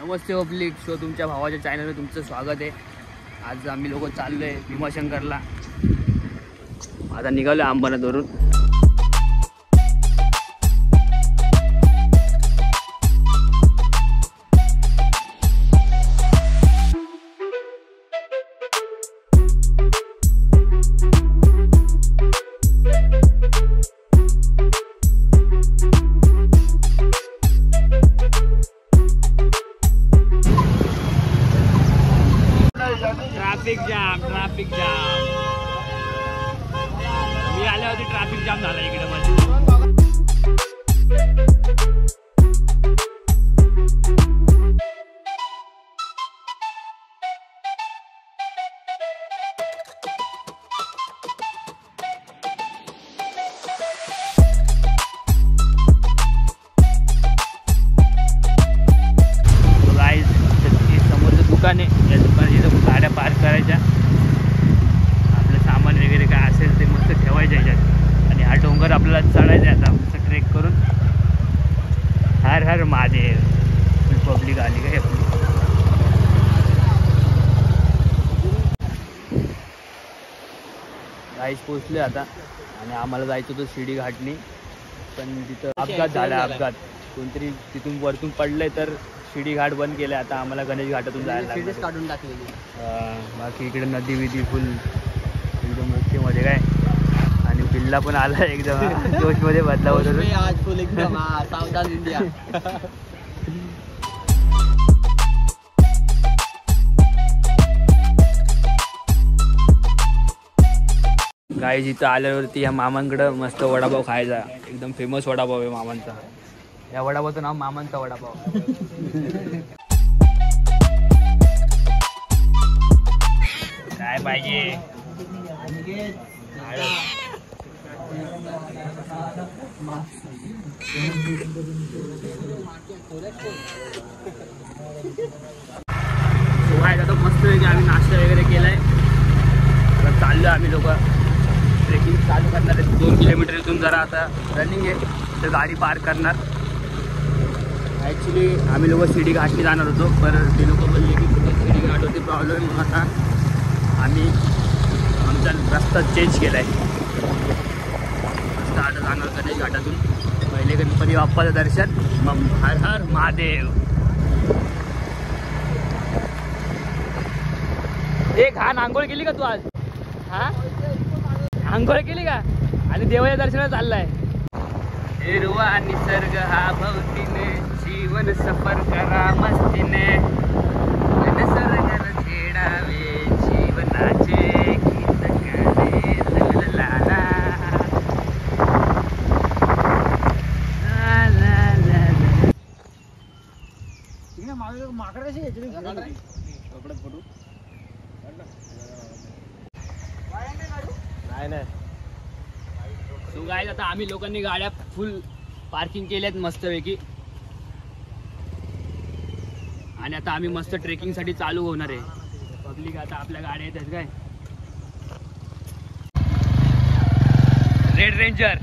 नमस्ते public show तुमच्या भावाच्या चॅनलवर तुमचं स्वागत आहे। आज आम्ही लोक चाललोय भीमाशंकरला। आता निघालो अंबरनाथवरून। ट्रॅफिक जाम मी आल्यावरती ट्रॅफिक जाम झाला इकडे समोरचं दुकान आहे। या दुकानात गाड्या पार्क करायच्या, आपलं सामान वगैरे काय असेल ते मस्त ठेवायचं याच्यात। आणि हा डोंगर आपल्याला चढायचा आहे आता मस्त ट्रेक करून। हर हर महादेव। पब्लिक आली काय आपली गाईस पोचले आता। आणि आम्हाला जायचं होतं शिडी घाटनी, पण तिथं अपघात झाला। अपघात कोणतरी तिथून वरतून पडलंय तर शिडी घाट बंद केले। आता आम्हाला गणेश घाटातून जायला लागलं, काढून टाकलेली। बाकी इकडे नदी विधी फुल एकदम मध्ये काय। आणि बिल्ला पण आला एकदम जोश मध्ये बदला होता आज फुल एकदम सावधान इंडिया। गाईज इथं आल्यावरती या मामांकडं मस्त वडापाव खायचा, एकदम फेमस वडापाव आहे मामांचा। या वडापावचं नाव मामांचा वडापाव। काय पाहिजे आता मस्त वेगळी आम्ही नाश्ता वगैरे केलाय। आता चाललो आम्ही लोक ट्रेकिंग चालू करणार आहे। 2 किलोमीटर इथून जरा आता रनिंग आहे तर गाडी पार्क करणार। ॲक्च्युली आम्ही लोक शिडी घाटनी जाणार होतो, पर ते लोक बोलले की शिडी घाट होते प्रॉब्लेम, म्हणून आता आम्ही आमचा रस्ता चेंज केला आहे। रस्ता आता जाणार गणेश घाटातून। पहिले गणपती बाप्पाचं दर्शन, मग हर हर महादेव। एक हा आंघोळ केली का तू आज? हा आंघोळ केली का? आणि देवाच्या दर्शनाला चाललाय। हिरवा निसर्ग हा भवतीने, जीवन सफर करा मस्तीने, निसर्गाला छेडावे जीवनाचे गीत गाणे ला ला ला ला ला। माकड कशी कपड्यात फोटो नाही। सो गाईज आता आम्ही लोकांनी गाड्या फुल पार्किंग केल्यात मस्तपैकी। आणि आता आम्ही मस्त ट्रेकिंग साठी चालू होणार आहे। पब्लिक आता आपल्या गाड्या येतात काय। रेड रेंजर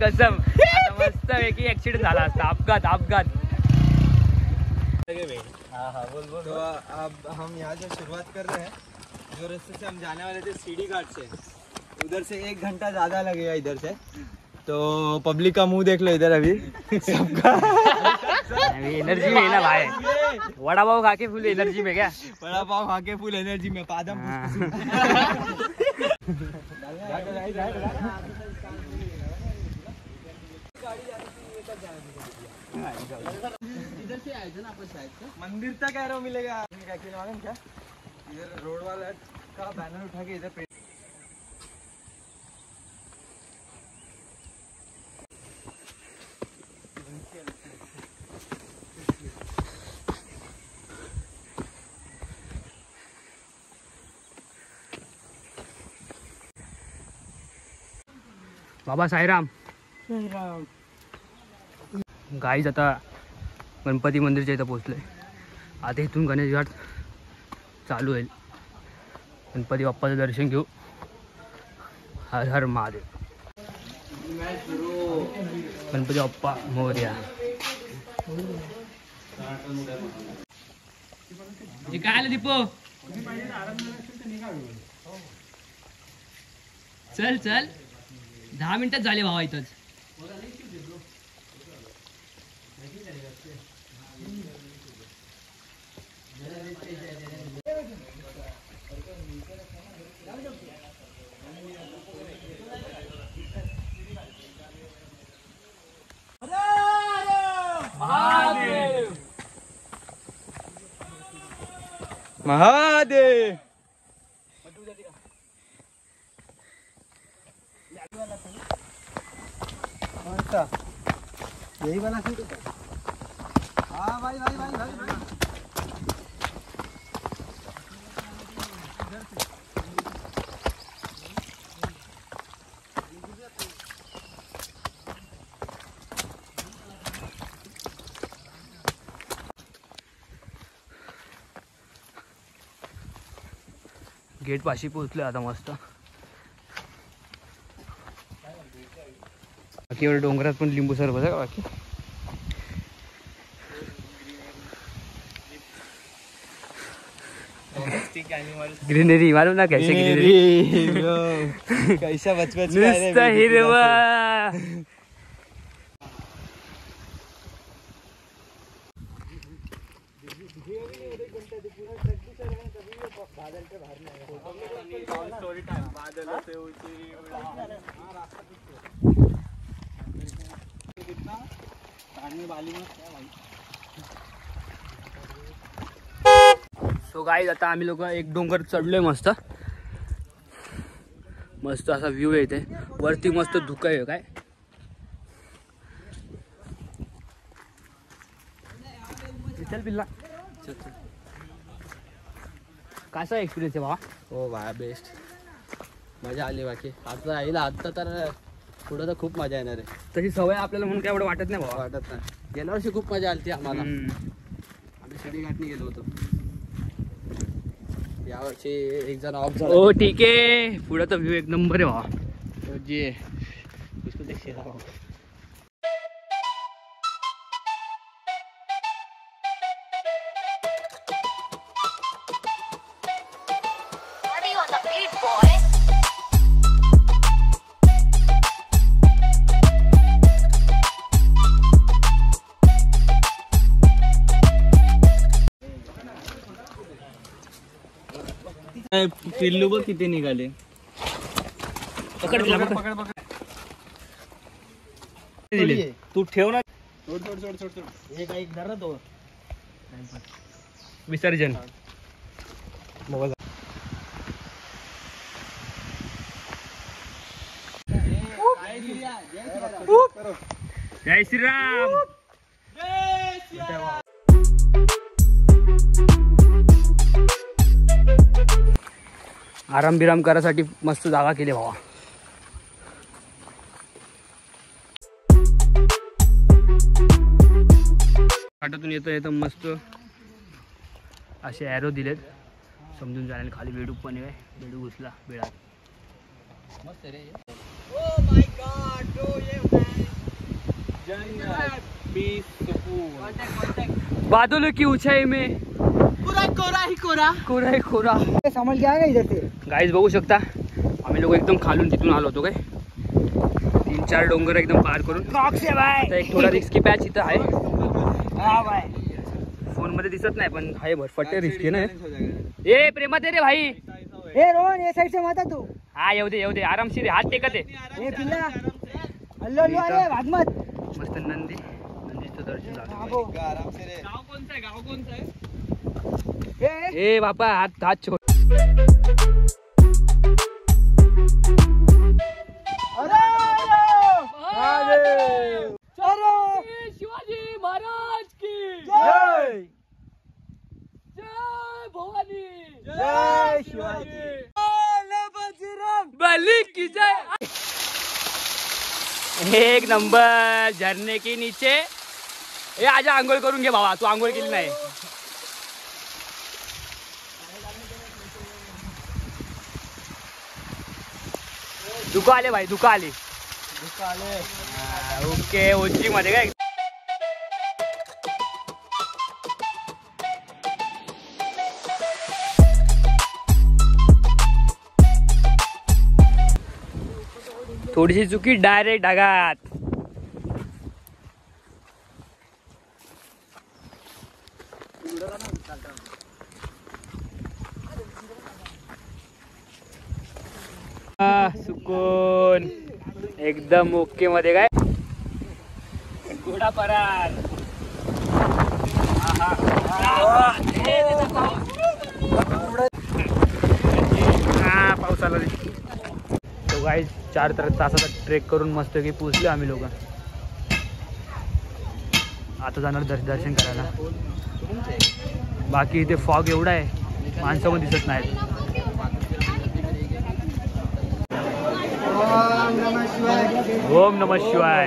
कसम आता मस्तपैकी ऍक्सिडेंट झाला असता। अपघात हाँ हाँ बोल। तो अब हम यहाँ से शुरुआत कर रहे हैं। जो रास्ते से हम जाने वाले थे सीढ़ी घाट से, उधर से 1 घंटा ज़्यादा लगेगा इधर से। तो पब्लिक का मुंह देख लो इधर अभी सबका। एनर्जी में है ना भाई, वड़ा पाव खा के फुल एनर्जी में। क्या वड़ा पाव खा के फुल एनर्जी में पादम। इधर से आए थे ना अपन शायद से मंदिर तक एरो मिलेगा। क्या किया मालूम क्या, इधर रोड वाला का बैनर उठा के इधर बाबा साईराम। गाईज आता गणपती मंदिरच्या इथं पोहोचलोय। आता इथून गणेश घाट चालू होईल। गणपती बाप्पाचं दर्शन घेऊ। हर हर महादेव। गणपती बाप्पा मोरया. काय आलं दीपो? चल चल 10 मिनिटात झाले भावा इथंच. महादेव. यही वाला सीट है. हाँ भाई भाई भाई भाई. गेट पाशी पोहोचलो आता मस्त. बाकी एवढं डोंगरात पण लिंबू सरबत आहे का बाकी. ग्रीनरी मालूम ना कैसे ग्रीनरी. कैसा बचपन नुसतं हिरवा. सो गाईज आता आम्ही लोक एक डोंगर चढलोय मस्त. मस्त असा व्ह्यू आहे इथे. वरती मस्त धुकं आहे काय. चल पिल्ला. कसा एक्सपिरियन्स आहे भावा? हो भाया बेस्ट. मजा आली. बाकी आता येईल. आता तर पुढं तर खूप मजा येणार आहे. तशी सवय आपल्याला म्हणून काय एवढं वाटत नाही भावा. वाटत नाही. गेल्या वर्षी खूप मजा आली आम्हाला. आम्ही शिडी घाटनी गेलो होतो. यावर्षी एक जण ऑफ झाला. हो ठीक आहे. पुढं तर व्ह्यू एक नंबर आहे भावा. जे उसको देख शेरा भावा. पिल्लू बघ किती निघाले. पकड पकड. तू ठेव ना. विसर्जन. जय श्रीराम. आराम बिराम करायसाठी मस्त जागा केली भावा. घाटातून येतं मस्त असे ॲरो दिलेत समजून जाण्याला. खाली बेडूक पण आहे. बेडूक घुसला बेळात. मस्त रे. बादलों की ऊंचाई में पूरा कोरा ही कोरा. कोरा ही कोरा. समझ गया का इधर से. गाइस बघू शकता आम्ही लोक एकदम खालून तिथून आलो होतो काय. 3-4 डोंगर एकदम पार करून. आता एक थोडा रिस्की पॅच इथं आहे. फोन मध्ये दिसत नाही पण आहे भरफट्टे रिस्की ना. ए प्रेमा दे रे भाई. ए रोहन ये साइड से मत आ तू. हा येऊ दे आरामशीर. हात टेकत आहे. ए पिल्ला हल्लो अरे भाग मत. मस्त नंदीचं दर्शन झालं. आराम से रे. गाव कोणचं आहे? ए बापा हात छोड. शिवाजी महाराज की जय. जय भवानी. जय शिवाजी. बली की जय. एक नंबर. झरने के नीचे. ए आजा आंघोळ करून घे बाबा. तू आंघोळ केली नाही. धुका आले भाई. धुका आले. ओके उंची मध्ये काय थोडीशी चुकी डायरेक्ट ढगात. सुकून एकदम ओके मध्ये काय घोडा परार. पाऊस आला. तो गाईज 4 तासाचा ट्रेक करून मस्त की पोचलो आम्ही लोक. आता जाणार दर्शन करायला. बाकी इथे फॉग एवढा आहे माणसं पण दिसत नाहीत. ओम नमः शिवाय.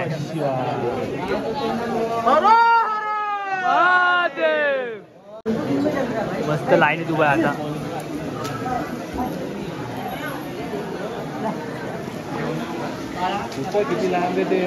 मस्त लाईनीत उभा आहे आता. किती लांब आहे ते.